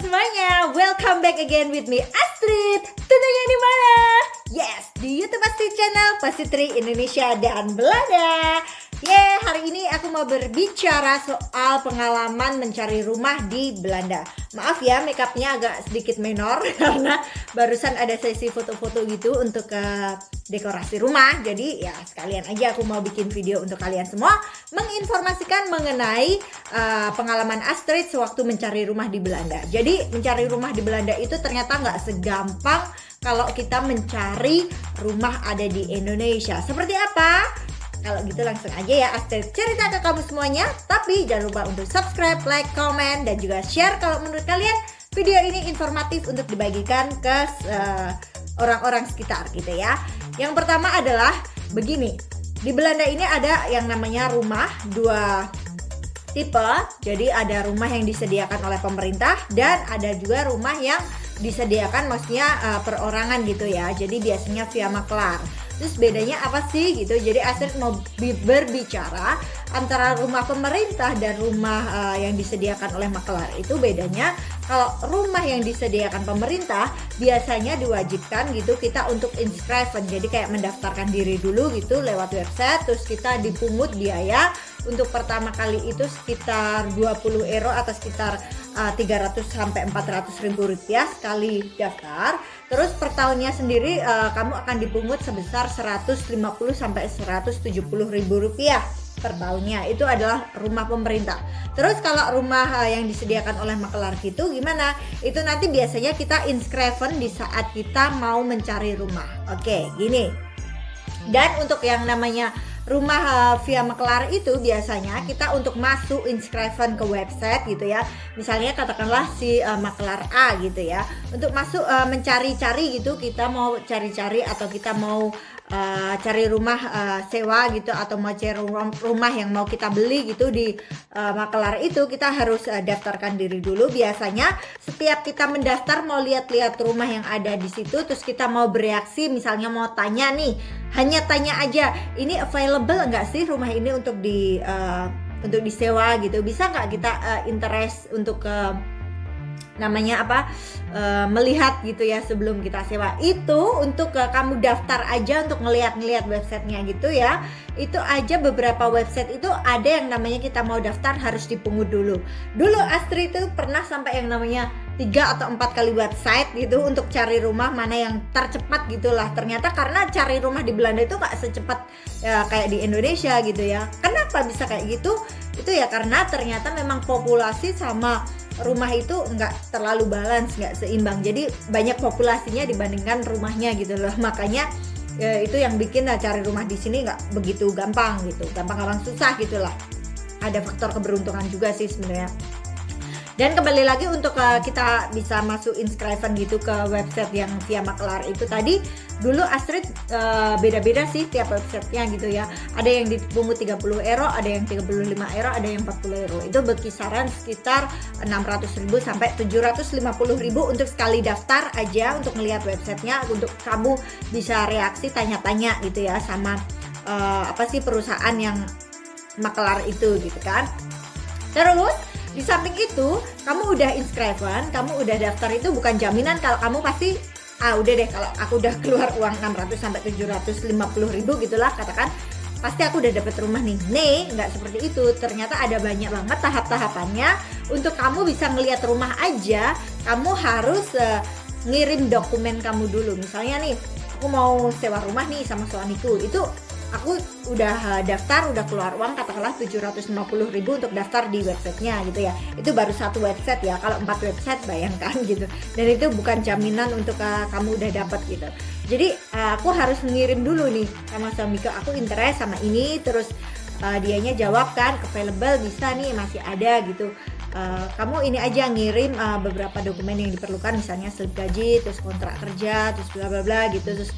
semuanya, welcome back again with me Astrid. Tentunya di mana? Yes, di YouTube Astrid Channel Pasitri Indonesia dan Belanda. Hari ini aku mau berbicara soal pengalaman mencari rumah di Belanda. Maaf ya, makeupnya agak sedikit menor karena barusan ada sesi foto-foto gitu untuk dekorasi rumah. Jadi ya sekalian aja aku mau bikin video untuk kalian semua, menginformasikan mengenai pengalaman Astrid sewaktu mencari rumah di Belanda. Jadi mencari rumah di Belanda itu ternyata nggak segampang kalau kita mencari rumah ada di Indonesia. Seperti apa? Kalau gitu langsung aja ya Astrid cerita ke kamu semuanya. Tapi jangan lupa untuk subscribe, like, komen, dan juga share kalau menurut kalian video ini informatif untuk dibagikan ke orang-orang sekitar gitu ya. Yang pertama adalah begini. Di Belanda ini ada yang namanya rumah dua tipe. Jadi ada rumah yang disediakan oleh pemerintah dan ada juga rumah yang disediakan maksudnya perorangan gitu ya. Jadi biasanya via maklar. Terus bedanya apa sih gitu? Jadi Astrid mau berbicara antara rumah pemerintah dan rumah yang disediakan oleh maklar. Itu bedanya, kalau rumah yang disediakan pemerintah biasanya diwajibkan gitu kita untuk inscription. Jadi kayak mendaftarkan diri dulu gitu lewat website. Terus kita dipungut biaya untuk pertama kali itu sekitar 20 euro atau sekitar 300 sampai 400 ribu rupiah sekali daftar. Terus per tahunnya sendiri kamu akan dipungut sebesar 150 sampai 170 ribu rupiah per tahunnya. Itu adalah rumah pemerintah. Terus kalau rumah yang disediakan oleh maklar gitu gimana? Itu nanti biasanya kita inscription di saat kita mau mencari rumah. Oke, gini. Dan untuk yang namanya rumah via maklar itu biasanya kita untuk masuk inscription ke website gitu ya. Misalnya katakanlah si maklar A gitu ya. Untuk masuk mencari-cari gitu, kita mau cari-cari atau kita mau cari rumah sewa gitu atau mau cari rumah yang mau kita beli gitu di maklar itu, kita harus daftarkan diri dulu. Biasanya setiap kita mendaftar mau lihat-lihat rumah yang ada di situ, terus kita mau bereaksi, misalnya mau tanya nih, hanya tanya aja, ini available enggak sih rumah ini untuk disewa gitu, bisa nggak kita interest untuk namanya apa melihat gitu ya sebelum kita sewa. Itu untuk kamu daftar aja untuk ngeliat websitenya gitu ya. Itu aja beberapa website itu ada yang namanya kita mau daftar harus dipungut dulu. Dulu Astrid itu pernah sampai yang namanya 3 atau 4 kali website gitu untuk cari rumah mana yang tercepat gitulah. Ternyata karena cari rumah di Belanda itu gak secepat kayak di Indonesia gitu ya. Kenapa bisa kayak gitu? Itu ya karena ternyata memang populasi sama rumah itu nggak terlalu balance, nggak seimbang. Jadi banyak populasinya dibandingkan rumahnya gitu loh. Makanya itu yang bikin cari rumah di sini nggak begitu gampang gitu, gampang susah gitulah. Ada faktor keberuntungan juga sih sebenarnya. Dan kembali lagi untuk kita bisa masuk inscription gitu ke website yang via maklar itu tadi, dulu Astrid beda-beda sih tiap websitenya gitu ya. Ada yang dipungut 30 euro, ada yang 35 euro, ada yang 40 euro. Itu berkisaran sekitar 600 ribu sampai 750 ribu untuk sekali daftar aja untuk melihat websitenya, untuk kamu bisa reaksi tanya-tanya gitu ya sama apa sih perusahaan yang maklar itu gitu kan. Terus di samping itu, kamu udah inscription, kamu udah daftar, itu bukan jaminan kalau kamu pasti udah deh kalau aku udah keluar uang 600 sampai 750 ribu gitulah katakan, pasti aku udah dapet rumah nih. Nggak seperti itu. Ternyata ada banyak banget tahap-tahapannya. Untuk kamu bisa ngelihat rumah aja, kamu harus ngirim dokumen kamu dulu. Misalnya nih, aku mau sewa rumah nih sama suamiku. Itu aku udah daftar, udah keluar uang katakanlah 750 ribu untuk daftar di websitenya gitu ya. Itu baru satu website ya, kalau 4 website bayangkan gitu. Dan itu bukan jaminan untuk kamu udah dapat gitu. Jadi aku harus mengirim dulu nih sama suamiku, aku interest sama ini. Terus dianya jawab kan available, bisa nih, masih ada gitu. Kamu ini aja ngirim beberapa dokumen yang diperlukan, misalnya slip gaji, terus kontrak kerja, terus bla bla bla gitu. Terus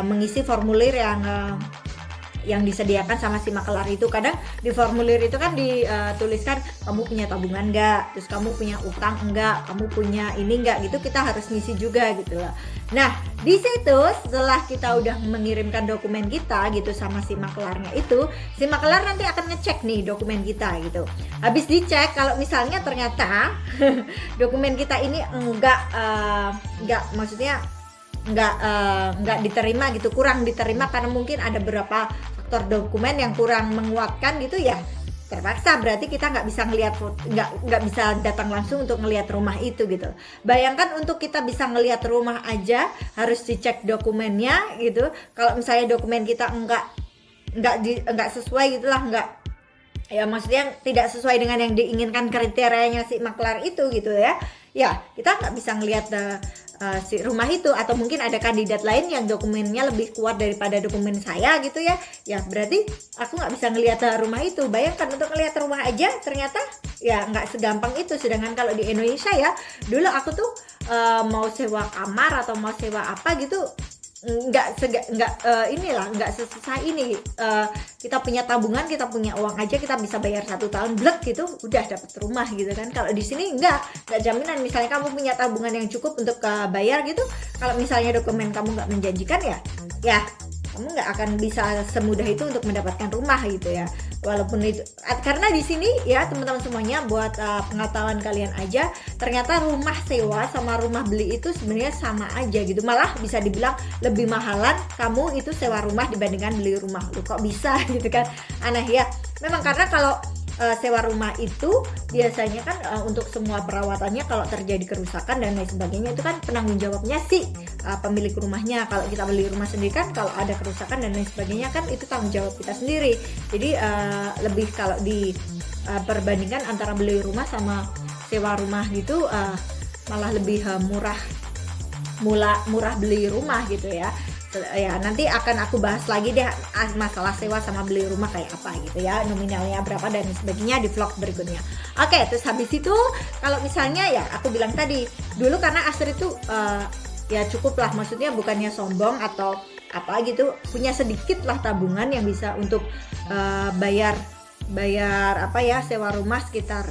mengisi formulir yang yang disediakan sama si makelar itu. Kadang di formulir itu kan dituliskan kamu punya tabungan enggak, terus kamu punya utang enggak, kamu punya ini enggak gitu, kita harus ngisi juga gitu loh. Nah di situ setelah kita udah mengirimkan dokumen kita gitu sama si makelarnya itu, si makelar nanti akan ngecek nih dokumen kita gitu. Habis dicek kalau misalnya ternyata dokumen kita ini enggak maksudnya enggak diterima gitu, kurang diterima karena mungkin ada beberapa faktor dokumen yang kurang menguatkan gitu ya, terpaksa berarti kita nggak bisa ngelihat, nggak bisa datang langsung untuk ngelihat rumah itu gitu. Bayangkan untuk kita bisa ngelihat rumah aja harus dicek dokumennya gitu. Kalau misalnya dokumen kita enggak sesuai gitulah, ya maksudnya tidak sesuai dengan yang diinginkan kriterianya si maklar itu gitu ya kita nggak bisa ngelihat si rumah itu. Atau mungkin ada kandidat lain yang dokumennya lebih kuat daripada dokumen saya gitu ya berarti aku nggak bisa ngelihat rumah itu. Bayangkan untuk ngelihat rumah aja ternyata ya nggak segampang itu. Sedangkan kalau di Indonesia ya dulu aku tuh mau sewa kamar atau mau sewa apa gitu nggak sesusah ini. Kita punya tabungan, kita punya uang aja, kita bisa bayar 1 tahun blek gitu udah dapat rumah gitu kan. Kalau di sini nggak jaminan. Misalnya kamu punya tabungan yang cukup untuk bayar gitu, kalau misalnya dokumen kamu nggak menjanjikan ya kamu nggak akan bisa semudah itu untuk mendapatkan rumah gitu ya. Walaupun itu karena di sini ya teman-teman semuanya, buat pengetahuan kalian aja, ternyata rumah sewa sama rumah beli itu sebenarnya sama aja gitu. Malah bisa dibilang lebih mahalan kamu itu sewa rumah dibandingkan beli rumah. Loh, kok bisa gitu kan, aneh ya. Memang karena kalau sewa rumah itu biasanya kan untuk semua perawatannya, kalau terjadi kerusakan dan lain sebagainya itu kan penanggung jawabnya si pemilik rumahnya. Kalau kita beli rumah sendiri kan kalau ada kerusakan dan lain sebagainya kan itu tanggung jawab kita sendiri. Jadi lebih kalau diperbandingkan antara beli rumah sama sewa rumah gitu malah lebih murah beli rumah gitu ya. Nanti akan aku bahas lagi deh masalah sewa sama beli rumah kayak apa gitu ya, nominalnya berapa dan sebagainya di vlog berikutnya. Oke, terus habis itu kalau misalnya ya aku bilang tadi dulu karena Astrid tuh ya cukup lah, maksudnya bukannya sombong atau apa gitu, punya sedikit lah tabungan yang bisa untuk bayar apa ya sewa rumah sekitar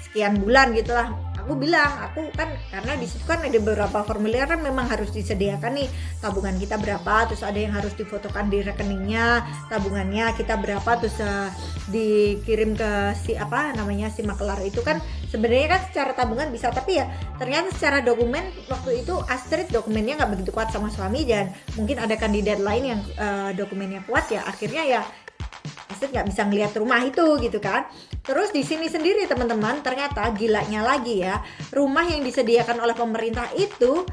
sekian bulan gitulah. Aku bilang, aku kan karena di situ kan ada beberapa formulir kan memang harus disediakan nih tabungan kita berapa, terus ada yang harus difotokan di rekeningnya tabungannya kita berapa, terus dikirim ke si makelar itu kan. Sebenarnya kan secara tabungan bisa, tapi ya ternyata secara dokumen waktu itu Astrid dokumennya nggak begitu kuat sama suami, dan mungkin ada kandidat lain yang dokumennya kuat ya, akhirnya ya Astrid nggak bisa ngelihat rumah itu gitu kan. Terus di sini sendiri teman-teman, ternyata gilanya lagi ya, rumah yang disediakan oleh pemerintah itu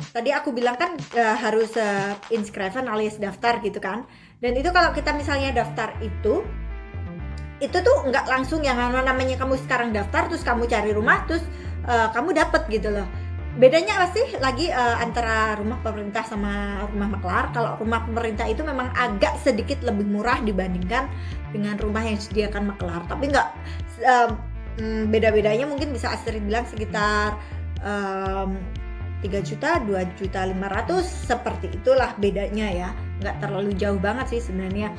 tadi aku bilang kan harus inscription alias daftar gitu kan. Dan itu kalau kita misalnya daftar itu tuh nggak langsung yang namanya kamu sekarang daftar terus kamu cari rumah terus kamu dapet gitu loh. Bedanya apa sih lagi antara rumah pemerintah sama rumah maklar? Kalau rumah pemerintah itu memang agak sedikit lebih murah dibandingkan dengan rumah yang disediakan maklar. Tapi nggak beda-bedanya mungkin bisa Astrid bilang sekitar 3 juta, 2.500.000 seperti itulah bedanya ya. Nggak terlalu jauh banget sih sebenarnya.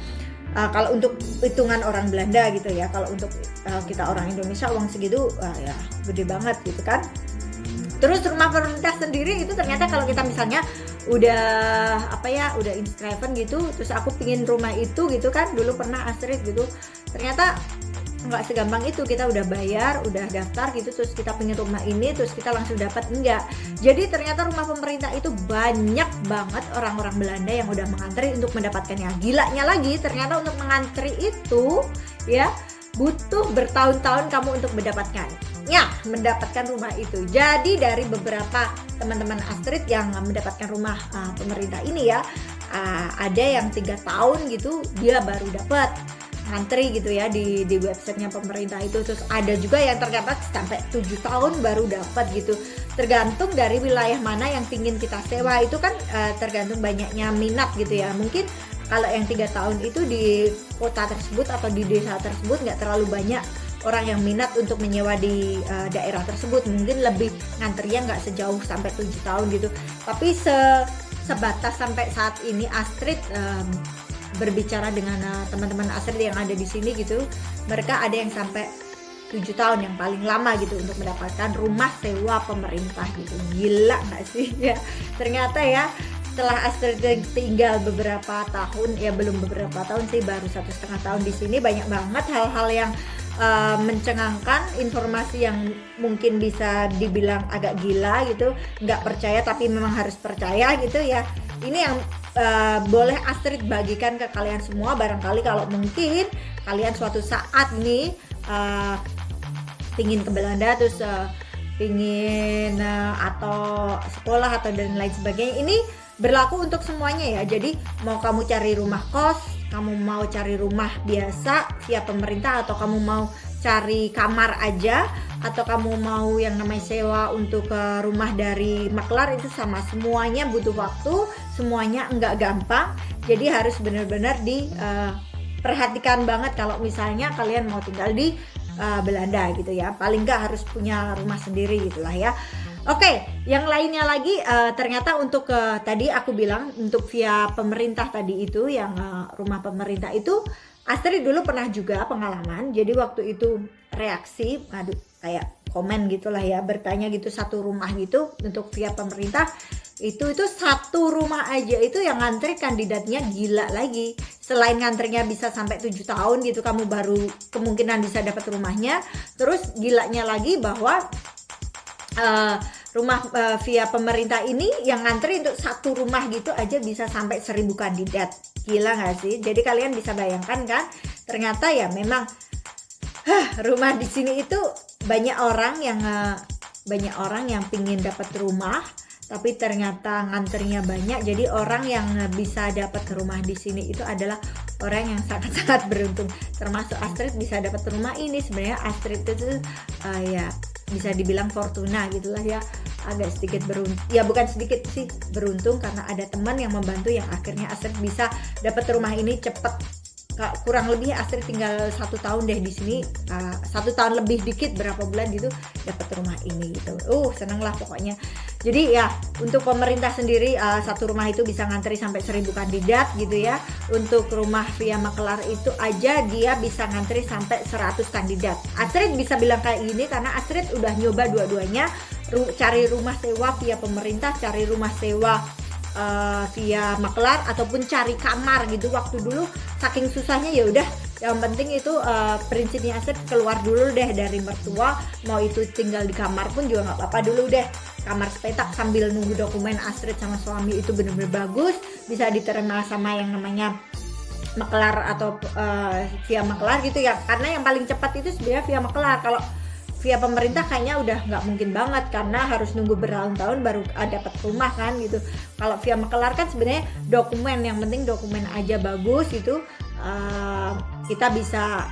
Kalau untuk hitungan orang Belanda gitu ya. Kalau untuk kita orang Indonesia uang segitu ya gede banget gitu kan. Terus rumah pemerintah sendiri itu ternyata kalau kita misalnya udah inscription gitu, terus aku pingin rumah itu gitu kan, dulu pernah Astrid gitu, ternyata nggak segampang itu. Kita udah bayar, udah daftar gitu, terus kita pengen rumah ini, terus kita langsung dapat, enggak. Jadi ternyata rumah pemerintah itu banyak banget orang-orang Belanda yang udah mengantri untuk mendapatkannya. Gilanya lagi ternyata untuk mengantri itu ya butuh bertahun-tahun kamu untuk mendapatkan rumah itu. Jadi dari beberapa teman-teman Astrid yang mendapatkan rumah pemerintah ini ya, ada yang 3 tahun gitu dia baru dapat, ngantri gitu ya di websitenya pemerintah itu. Terus ada juga yang tercatat sampai 7 tahun baru dapat gitu. Tergantung dari wilayah mana yang ingin kita sewa itu kan, tergantung banyaknya minat gitu ya. Mungkin kalau yang 3 tahun itu di kota tersebut atau di desa tersebut nggak terlalu banyak orang yang minat untuk menyewa di daerah tersebut, mungkin lebih ngantrinya nggak sejauh sampai 7 tahun gitu. Tapi sebatas sampai saat ini Astrid berbicara dengan teman-teman Astrid yang ada di sini gitu, mereka ada yang sampai 7 tahun yang paling lama gitu untuk mendapatkan rumah sewa pemerintah gitu. Gila nggak sih ya? Ternyata ya setelah Astrid tinggal beberapa tahun, ya belum beberapa tahun sih, baru 1,5 tahun di sini, banyak banget hal-hal yang mencengangkan, informasi yang mungkin bisa dibilang agak gila gitu, nggak percaya tapi memang harus percaya gitu ya. Ini yang boleh Astrid bagikan ke kalian semua, barangkali kalau mungkin kalian suatu saat nih pingin ke Belanda, terus pingin atau sekolah atau dan lain sebagainya. Ini berlaku untuk semuanya ya. Jadi mau kamu cari rumah kos, kamu mau cari rumah biasa via pemerintah, atau kamu mau cari kamar aja, atau kamu mau yang namanya sewa untuk rumah dari maklar, itu sama, semuanya butuh waktu, semuanya enggak gampang. Jadi harus benar-benar diperhatikan banget kalau misalnya kalian mau tinggal di Belanda gitu ya. Paling enggak harus punya rumah sendiri gitulah ya. Oke, yang lainnya lagi ternyata untuk tadi aku bilang untuk via pemerintah tadi itu, yang rumah pemerintah itu, Astrid dulu pernah juga pengalaman. Jadi waktu itu reaksi, kayak komen gitulah ya, bertanya gitu, satu rumah gitu untuk via pemerintah itu satu rumah aja itu yang ngantri kandidatnya gila lagi. Selain ngantrinya bisa sampai 7 tahun gitu, kamu baru kemungkinan bisa dapat rumahnya. Terus gilanya lagi bahwa rumah via pemerintah ini yang ngantri untuk satu rumah gitu aja bisa sampai 1.000 kandidat. Gila gak sih? Jadi kalian bisa bayangkan kan, ternyata ya memang rumah di sini itu banyak orang yang pingin dapat rumah, tapi ternyata ngantrinya banyak. Jadi orang yang bisa dapat rumah di sini itu adalah orang yang sangat-sangat beruntung. Termasuk Astrid bisa dapat rumah ini. Sebenarnya Astrid itu ya bisa dibilang fortuna gitulah ya, agak sedikit beruntung, ya bukan sedikit sih, beruntung karena ada teman yang membantu, yang akhirnya Astrid bisa dapat rumah ini cepet. Kurang lebih Astrid tinggal 1 tahun deh di sini, 1 tahun lebih dikit, berapa bulan gitu dapat rumah ini gitu. Seneng lah pokoknya. Jadi ya untuk pemerintah sendiri satu rumah itu bisa ngantri sampai 1.000 kandidat gitu ya. Untuk rumah via maklar itu aja dia bisa ngantri sampai 100 kandidat. Astrid bisa bilang kayak gini karena Astrid udah nyoba dua-duanya, cari rumah sewa via pemerintah, cari rumah sewa via maklar, ataupun cari kamar gitu. Waktu dulu saking susahnya, ya udah yang penting itu prinsipnya Astrid keluar dulu deh dari mertua, mau itu tinggal di kamar pun juga nggak apa-apa dulu deh, kamar sepetak sambil nunggu dokumen Astrid sama suami itu bener-bener bagus, bisa diterima sama yang namanya maklar atau via maklar gitu ya. Karena yang paling cepat itu sebenarnya via maklar. Kalau via pemerintah kayaknya udah nggak mungkin banget, karena harus nunggu bertahun-tahun baru dapat rumah kan gitu. Kalau via maklar kan sebenarnya dokumen, yang penting dokumen aja bagus gitu, kita bisa,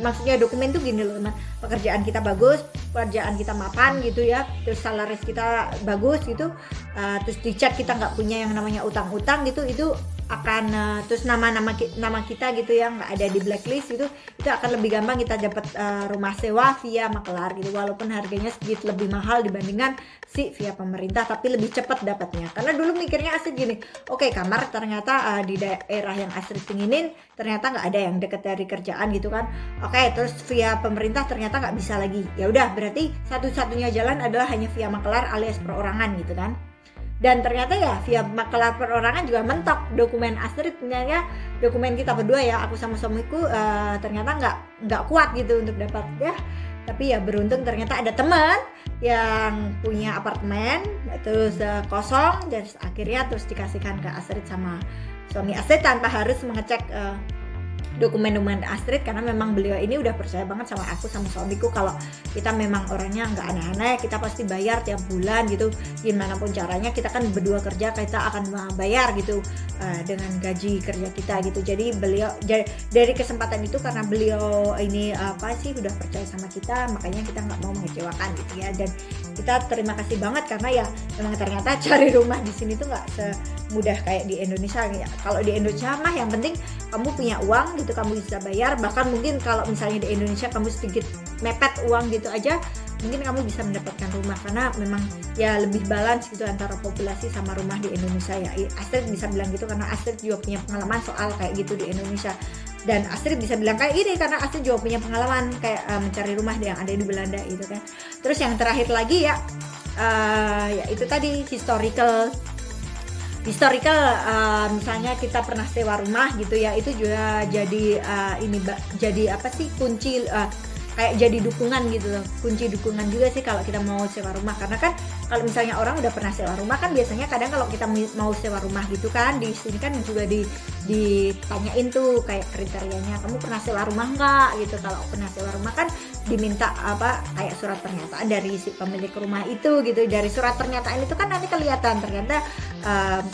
maksudnya dokumen tuh gini loh teman, pekerjaan kita bagus, pekerjaan kita mapan gitu ya, terus salaris kita bagus gitu, terus dicek kita nggak punya yang namanya utang-utang gitu, itu akan terus nama kita gitu yang nggak ada di blacklist gitu, itu akan lebih gampang kita dapat rumah sewa via maklar gitu, walaupun harganya sedikit lebih mahal dibandingkan si via pemerintah, tapi lebih cepat dapatnya. Karena dulu mikirnya Astrid gini, oke, kamar ternyata di daerah yang Astrid pinginin ternyata nggak ada yang deket dari kerjaan gitu kan, oke, terus via pemerintah ternyata nggak bisa lagi, ya udah berarti satu-satunya jalan adalah hanya via maklar alias perorangan gitu kan. Dan ternyata ya via maklar perorangan juga mentok dokumen Astrid, ternyata dokumen kita berdua ya, aku sama suamiku ternyata nggak kuat gitu untuk dapat ya. Tapi ya beruntung ternyata ada teman yang punya apartemen terus kosong, dan akhirnya terus dikasihkan ke Astrid sama suami Astrid tanpa harus mengecek dokumen-dokumen Astrid, karena memang beliau ini udah percaya banget sama aku sama suamiku kalau kita memang orangnya nggak aneh-aneh, kita pasti bayar tiap bulan gitu, gimana pun caranya kita kan berdua kerja, kita akan bayar gitu dengan gaji kerja kita gitu. Jadi beliau dari kesempatan itu, karena beliau ini udah percaya sama kita, makanya kita nggak mau mengecewakan gitu ya. Dan kita terima kasih banget karena ya memang ternyata cari rumah di sini tuh nggak semudah kayak di Indonesia ya. Kalau di Indonesia mah yang penting kamu punya uang gitu, kamu bisa bayar. Bahkan mungkin kalau misalnya di Indonesia kamu sedikit mepet uang gitu aja, mungkin kamu bisa mendapatkan rumah, karena memang ya lebih balance gitu antara populasi sama rumah di Indonesia ya. Astrid bisa bilang gitu karena Astrid juga punya pengalaman soal kayak gitu di Indonesia. Dan Astrid bisa bilang kayak gini karena Astrid juga punya pengalaman kayak mencari rumah yang ada di Belanda gitu kan. Terus yang terakhir lagi ya, ya itu tadi historical, misalnya kita pernah sewa rumah gitu ya, itu juga jadi jadi apa sih, kunci, kayak jadi dukungan gitu loh, kunci dukungan juga sih kalau kita mau sewa rumah. Karena kan kalau misalnya orang udah pernah sewa rumah kan biasanya kadang kalau kita mau sewa rumah gitu kan, di sini kan juga ditanyain tuh kayak kriterianya, kamu pernah sewa rumah nggak gitu. Kalau pernah sewa rumah kan diminta apa, kayak surat pernyataan dari si pemilik rumah itu gitu. Dari surat pernyataan itu kan nanti kelihatan ternyata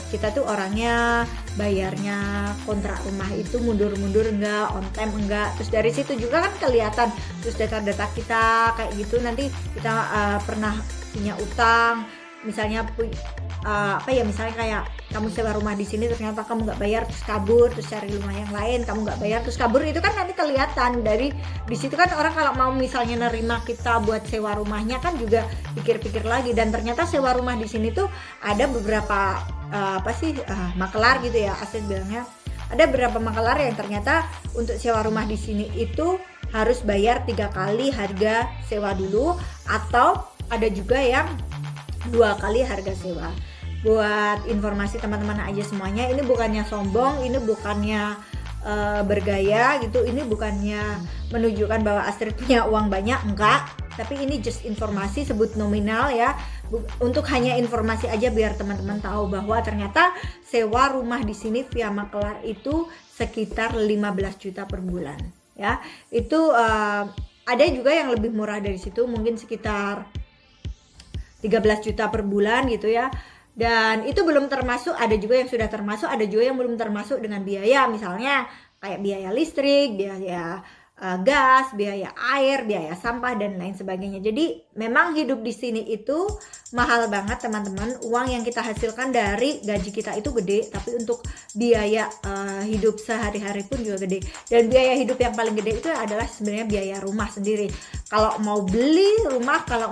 kita tuh orangnya bayarnya kontrak rumah itu mundur-mundur enggak, on time enggak. Terus dari situ juga kan kelihatan, terus data-data kita kayak gitu. Nanti kita pernah punya utang, misalnya apa ya, misalnya kayak kamu sewa rumah di sini ternyata kamu nggak bayar terus kabur, terus cari rumah yang lain kamu nggak bayar terus kabur, itu kan nanti kelihatan dari di situ kan. Orang kalau mau misalnya nerima kita buat sewa rumahnya kan juga pikir-pikir lagi. Dan ternyata sewa rumah di sini tuh ada beberapa makelar gitu ya, Astrid bilangnya ada beberapa makelar yang ternyata untuk sewa rumah di sini itu harus bayar 3 kali harga sewa dulu, atau ada juga yang 2 kali harga sewa. Buat informasi teman-teman aja semuanya, ini bukannya sombong, ini bukannya bergaya gitu, ini bukannya menunjukkan bahwa Astrid punya uang banyak, enggak, tapi ini just informasi, sebut nominal ya, untuk hanya informasi aja biar teman-teman tahu bahwa ternyata sewa rumah di sini via makelar itu sekitar 15 juta per bulan ya. Itu ada juga yang lebih murah dari situ, mungkin sekitar 13 juta per bulan gitu ya. Dan itu belum termasuk, ada juga yang sudah termasuk, ada juga yang belum termasuk dengan biaya, misalnya kayak biaya listrik, biaya gas, biaya air, biaya sampah dan lain sebagainya. Jadi memang hidup di sini itu mahal banget teman-teman. Uang yang kita hasilkan dari gaji kita itu gede, tapi untuk biaya hidup sehari-hari pun juga gede. Dan biaya hidup yang paling gede itu adalah sebenarnya biaya rumah sendiri. Kalau mau beli rumah, kalau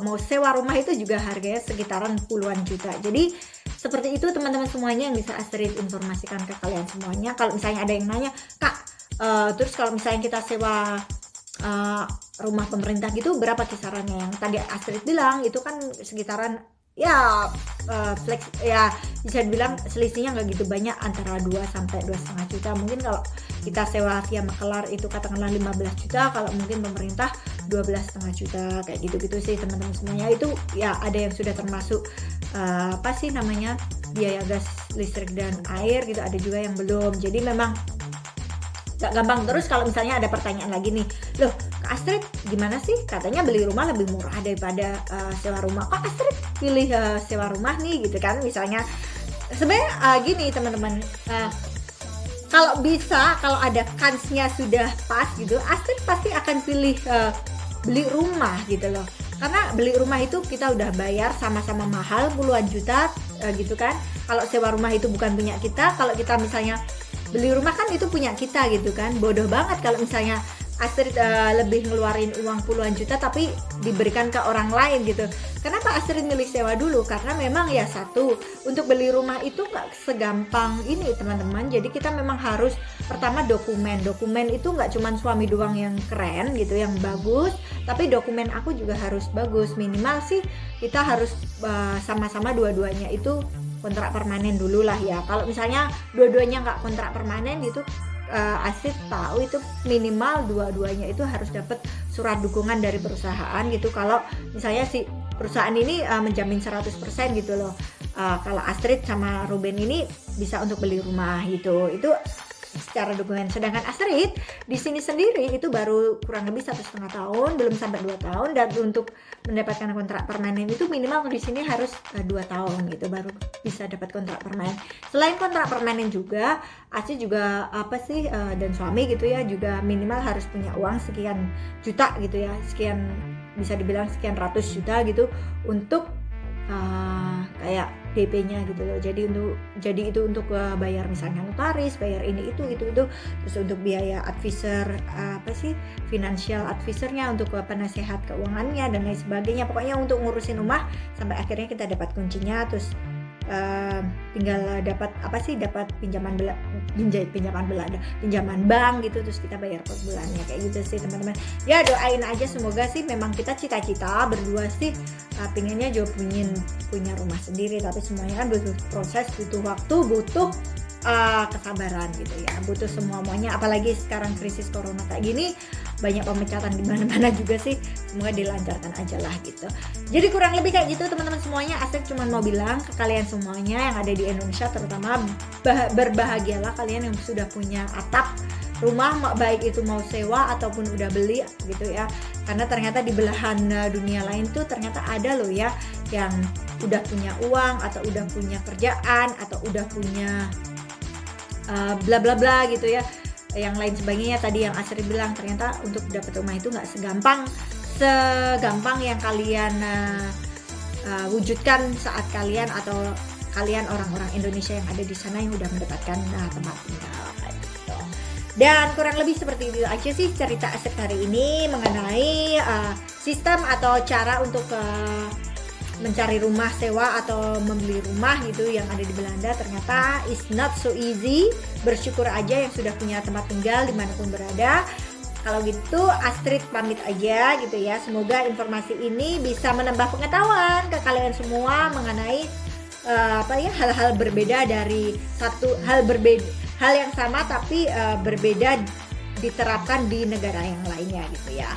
mau sewa rumah itu juga harganya sekitaran puluhan juta. Jadi seperti itu teman-teman semuanya yang bisa Astrid informasikan ke kalian semuanya. Kalau misalnya ada yang nanya, Kak, terus kalau misalnya kita sewa rumah pemerintah gitu berapa kisarannya, yang tadi Astrid bilang itu kan sekitaran ya flex ya, bisa dibilang selisihnya nggak gitu banyak, antara 2 sampai 2,5 juta. Mungkin kalau kita sewa via makelar itu katakanlah 15 juta, kalau mungkin pemerintah 12,5 juta, kayak gitu-gitu sih teman-teman semuanya. Itu ya ada yang sudah termasuk biaya gas, listrik dan air gitu, ada juga yang belum. Jadi memang gak gampang. Terus kalau misalnya ada pertanyaan lagi nih, loh Kak Astrid gimana sih, katanya beli rumah lebih murah daripada sewa rumah, kok Astrid pilih sewa rumah nih gitu kan. Misalnya sebenarnya gini teman-teman, kalau bisa, kalau ada kansnya sudah pas gitu, Astrid pasti akan pilih beli rumah gitu loh. Karena beli rumah itu kita udah bayar sama-sama mahal puluhan juta gitu kan. Kalau sewa rumah itu bukan punya kita, kalau kita misalnya beli rumah kan itu punya kita gitu kan. Bodoh banget kalau misalnya Astrid lebih ngeluarin uang puluhan juta tapi diberikan ke orang lain gitu. Kenapa Astrid milih sewa dulu? Karena memang ya satu, untuk beli rumah itu nggak segampang ini teman-teman. Jadi kita memang harus pertama dokumen itu nggak cuma suami doang yang keren gitu, yang bagus, tapi dokumen aku juga harus bagus. Minimal sih kita harus sama-sama dua-duanya itu kontrak permanen dulu lah ya. Kalau misalnya dua-duanya nggak kontrak permanen gitu, Astrid tahu itu minimal dua-duanya itu harus dapat surat dukungan dari perusahaan gitu. Kalau misalnya si perusahaan ini menjamin 100% gitu loh. Kalau Astrid sama Ruben ini bisa untuk beli rumah gitu. Itu secara dukungan. Sedangkan Astrid di sini sendiri itu baru kurang lebih 1,5 tahun, belum sampai 2 tahun, dan untuk mendapatkan kontrak permanen itu minimal di sini harus 2 tahun gitu baru bisa dapat kontrak permanen. Selain kontrak permanen juga Astrid juga dan suami gitu ya, juga minimal harus punya uang sekian juta gitu ya, sekian, bisa dibilang sekian ratus juta gitu untuk kayak DP-nya gitu loh. Jadi itu untuk bayar misalnya notaris, bayar ini itu, terus untuk biaya advisor financial advisornya, untuk penasehat keuangannya dan lain sebagainya. Pokoknya untuk ngurusin rumah sampai akhirnya kita dapat kuncinya, terus tinggal dapat pinjaman bank gitu, terus kita bayar per bulannya kayak gitu sih teman-teman. Ya doain aja semoga sih, memang kita cita-cita berdua sih pinginnya juga punya rumah sendiri, tapi semuanya kan butuh proses, butuh waktu, butuh kesabaran gitu ya, butuh semuanya. Apalagi sekarang krisis corona kayak gini, banyak pemecatan di mana-mana juga sih. Semoga dilancarkan aja lah gitu. Jadi kurang lebih kayak gitu teman-teman semuanya. Astrid cuma mau bilang ke kalian semuanya yang ada di Indonesia, terutama berbahagialah kalian yang sudah punya atap rumah, baik itu mau sewa ataupun udah beli gitu ya. Karena ternyata di belahan dunia lain tuh ternyata ada loh ya yang udah punya uang atau udah punya kerjaan atau udah punya bla bla bla gitu ya, yang lain sebagainya tadi yang Astrid bilang. Ternyata untuk dapat rumah itu nggak segampang yang kalian wujudkan saat kalian orang-orang Indonesia yang ada di sana yang udah mendapatkan tempat tinggal kayak gitu. Dan kurang lebih seperti itu aja sih cerita Astrid hari ini mengenai sistem atau cara untuk mencari rumah sewa atau membeli rumah gitu yang ada di Belanda. Ternyata is not so easy. Bersyukur aja yang sudah punya tempat tinggal dimanapun berada. Kalau gitu Astrid pamit aja gitu ya. Semoga informasi ini bisa menambah pengetahuan ke kalian semua mengenai hal-hal berbeda dari hal yang sama tapi berbeda diterapkan di negara yang lainnya gitu ya.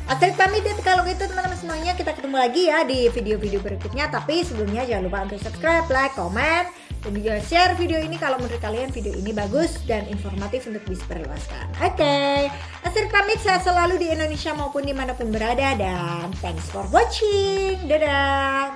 Astrid pamit ya kalau gitu teman-teman semuanya, kita ketemu lagi ya di video-video berikutnya. Tapi sebelumnya jangan lupa untuk subscribe, like, komen, dan juga share video ini kalau menurut kalian video ini bagus dan informatif untuk disebarluaskan. Oke, Astrid pamit, sehat selalu di Indonesia maupun dimanapun berada, dan thanks for watching. Dadah.